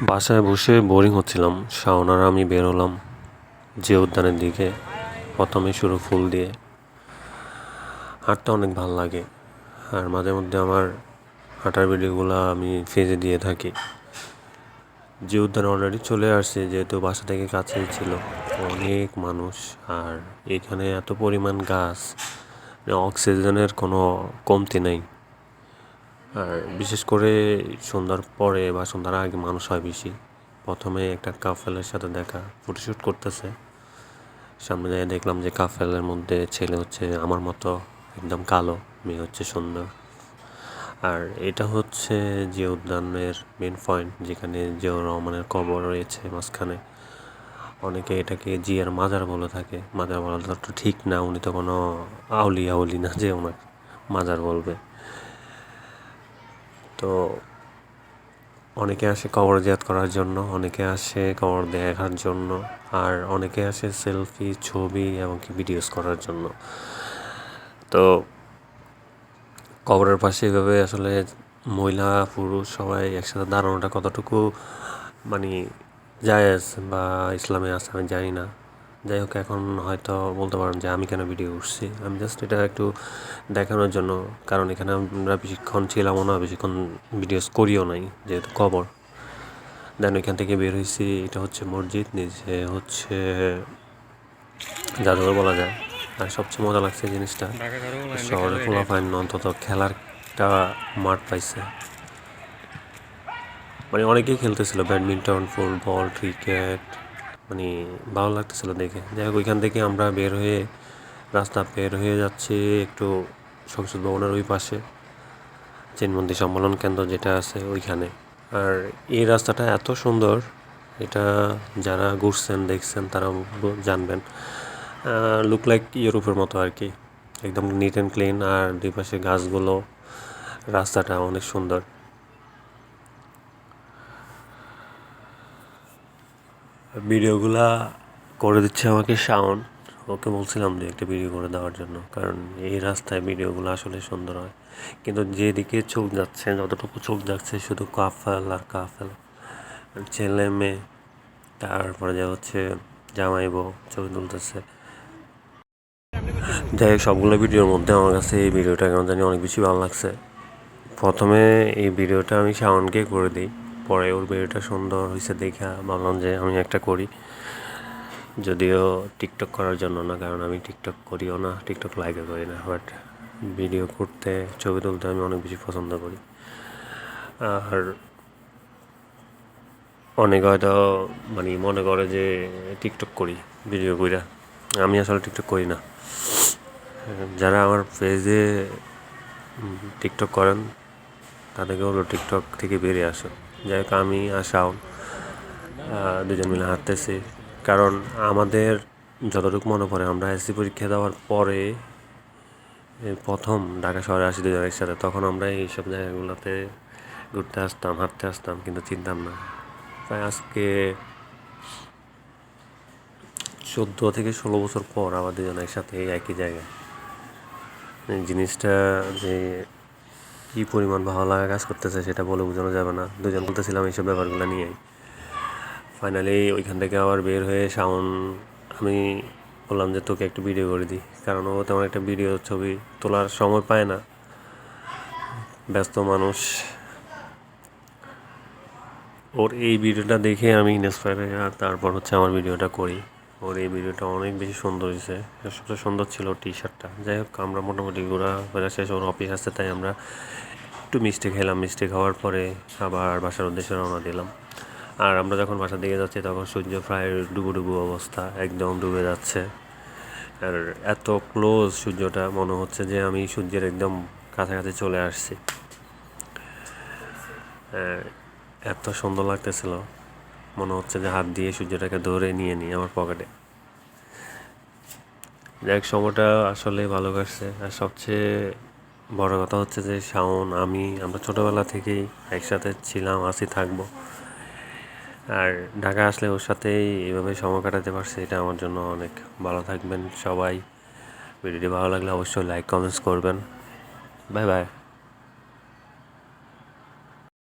বাসায় বসে বোরিং হচ্ছিলাম। শাওন আর আমি বের হলাম যে উদ্যানের দিকে। প্রথমে শুরু ফুল দিয়ে। হাঁটতে অনেক ভালো লাগে, আর মাঝে মধ্যে আমার হাঁটার ভিডিওগুলো আমি ফেজে দিয়ে থাকি। যে উদ্যানে অলরেডি চলে আসছে, যেহেতু বাসা থেকে কাছেই ছিল। অনেক মানুষ, আর এখানে এত পরিমাণ গাছ, অক্সিজেনের কোনো কমতি নেই। আর বিশেষ করে সন্ধ্যার পরে বা সন্ধ্যার আগে মানুষ হয় বেশি। প্রথমে একটা কাপেলের সাথে দেখা, ফটোশ্যুট করতেছে। সামনে যাই দেখলাম যে কাপেলের মধ্যে ছেলে হচ্ছে আমার মতো একদম কালো, মেয়ে হচ্ছে সুন্দর। আর এটা হচ্ছে যে উদ্যানের মেন পয়েন্ট, যেখানে জিয়াউর রহমানের কবর রয়েছে মাঝখানে। অনেকে এটাকে জিয়ার মাজার বলে থাকে। মাজার বলা তো ঠিক না, উনি তো কোনো আউলি না যে ওনার মাজার বলবে। তো অনেকে আসে কবর জিয়ারত করার জন্য, অনেকে আসে কবর দেখার জন্য, আর অনেকে আসে সেলফি, ছবি এবং কি ভিডিওস করার জন্য। তো কবরের পাশে এভাবে আসলে মহিলা পুরুষ সবাই একসাথে দাঁড়ানোটা কতটুকু মানে জায়েজ বা ইসলামে আছে আমি জানি না। যাই হোক, এখন হয়তো বলতে পারেন যে আমি কেন ভিডিও করছি। আমি জাস্ট এটা একটু দেখানোর জন্য, কারণ এখানে আমরা বেশিক্ষণ ছিলামও না, বেশিক্ষণ ভিডিওস করিও নাই, যেহেতু কবর। দেন ওইখান থেকে বের হয়েছি। এটা হচ্ছে মসজিদ, নিচে হচ্ছে জাদুঘর বলা যায়। আর সবচেয়ে মজা লাগছে জিনিসটা, শহরে পোলাপাইন অন্তত খেলার একটা মাঠ পাইছে। মানে অনেকেই খেলতেছিল ব্যাডমিন্টন, ফুটবল, ক্রিকেট। মানে ভালো লাগতেছিল দেখে। যাই হোক, ওইখান থেকে আমরা বের হয়ে রাস্তা বের হয়ে যাচ্ছি একটু সংসদ ভবনের ওই পাশে, চিনমন্দির সম্মেলন কেন্দ্র যেটা আছে ওইখানে। আর এই রাস্তাটা এত সুন্দর, এটা যারা ঘুরছেন দেখছেন তারা জানবেন। লুক লাইক ইউরোপের মতো আর কি, একদম নিট অ্যান্ড ক্লিন। আর দুই পাশে গাছগুলো, রাস্তাটা অনেক সুন্দর। ভিডিওগুলা করে দিচ্ছে আমাকে শাওন। ওকে বলছিলাম যে একটা ভিডিও করে দেওয়ার জন্য, কারণ এই রাস্তায় ভিডিওগুলো আসলে সুন্দর হয়। কিন্তু যেদিকে চোখ যাচ্ছে, যতটুকু চোখ যাচ্ছে, শুধু কাফেল আর কাফেল, ছেলে মেয়ে, তারপরে যা হচ্ছে জামাই বউ ছবি তুলতেছে। যাই হোক, সবগুলো ভিডিওর মধ্যে আমার কাছে এই ভিডিওটা কেমন জানি অনেক বেশি ভালো লাগছে। প্রথমে এই ভিডিওটা আমি শাওনকে করে দিই, পরে ওর ভিডিওটা সুন্দর হয়েছে দেখা ভাবলাম যে আমি একটা করি। যদিও টিকটক করার জন্য না, কারণ আমি টিকটক করিও না, টিকটক লাইকও করি না, বাট ভিডিও করতে, ছবি তুলতে আমি অনেক বেশি পছন্দ করি। আর অনেক হয়তো মানে মনে করে যে টিকটক করি ভিডিও কইরা, আমি আসলে টিকটক করি না। যারা আমার পেজে টিকটক করেন তাদেরকে হলো টিকটক থেকে বেরিয়ে আসো। যাই হোক, আমি আর শাওন দুজন মিলে হাঁটতেছি, কারণ আমাদের যতটুকু মনে পড়ে আমরা এসএসসি পরীক্ষা দেওয়ার পরে প্রথম ঢাকা শহরে আসি দুজন একসাথে। তখন আমরা এইসব জায়গাগুলোতে ঘুরতে আসতাম, হাঁটতে আসতাম, কিন্তু চিনতাম না। তাই আজকে 14 থেকে 16 বছর পর আবার দুজন একসাথে এই একই জায়গায়, জিনিসটা যে কী পরিমাণ ভালো লাগা কাজ করতেছে সেটা বলে বোঝানো যাবে না। দুজন বলতেছিলাম এইসব ব্যাপারগুলো নিয়েই। ফাইনালি ওইখান থেকে আবার বের হয়ে শাওন, আমি বললাম যে তোকে একটু ভিডিও করে দিই, কারণ ও তেমন একটা ভিডিও ছবি তোলার সময় পায় না, ব্যস্ত মানুষ। ওর এই ভিডিওটা দেখে আমি ইন্সপায়ার হয়ে আর তারপর হচ্ছে আমার ভিডিওটা করি। ওর এই ভিডিওটা অনেক বেশি সুন্দর হয়েছে, সবচেয়ে সুন্দর ছিল টি শার্টটা। যাই হোক, আমরা মোটামুটি ঘোরা ফেরা শেষ, ওর অফিস আসতে, তাই আমরা একটু মিষ্টি খেলাম। মিষ্টি খাওয়ার পরে আবার বাসার উদ্দেশ্যে রওনা দিলাম। আর আমরা যখন বাসার দিকে যাচ্ছি তখন সূর্য প্রায় ডুবো অবস্থা, একদম ডুবে যাচ্ছে। আর এত ক্লোজ সূর্যটা, মনে হচ্ছে যে আমি সূর্যের একদম কাছাকাছি চলে আসছি। এত সুন্দর লাগতেছিল, মনে হচ্ছে যে হাত দিয়ে সূর্যটাকে ধরে নিয়ে নিই আমার পকেটে। যাই হোক, সময়টা আসলে ভালো কাটছে। আর সবচেয়ে বড় কথা হচ্ছে যে শাওন, আমরা ছোটোবেলা থেকেই একসাথে ছিলাম, আছি, থাকবো। আর ঢাকা আসলে ওর সাথেই এইভাবে সময় কাটাতে পারছি, এটা আমার জন্য অনেক। ভালো থাকবেন সবাই। ভিডিওটি ভালো লাগলে অবশ্যই লাইক কমেন্টস করবেন। Bye bye.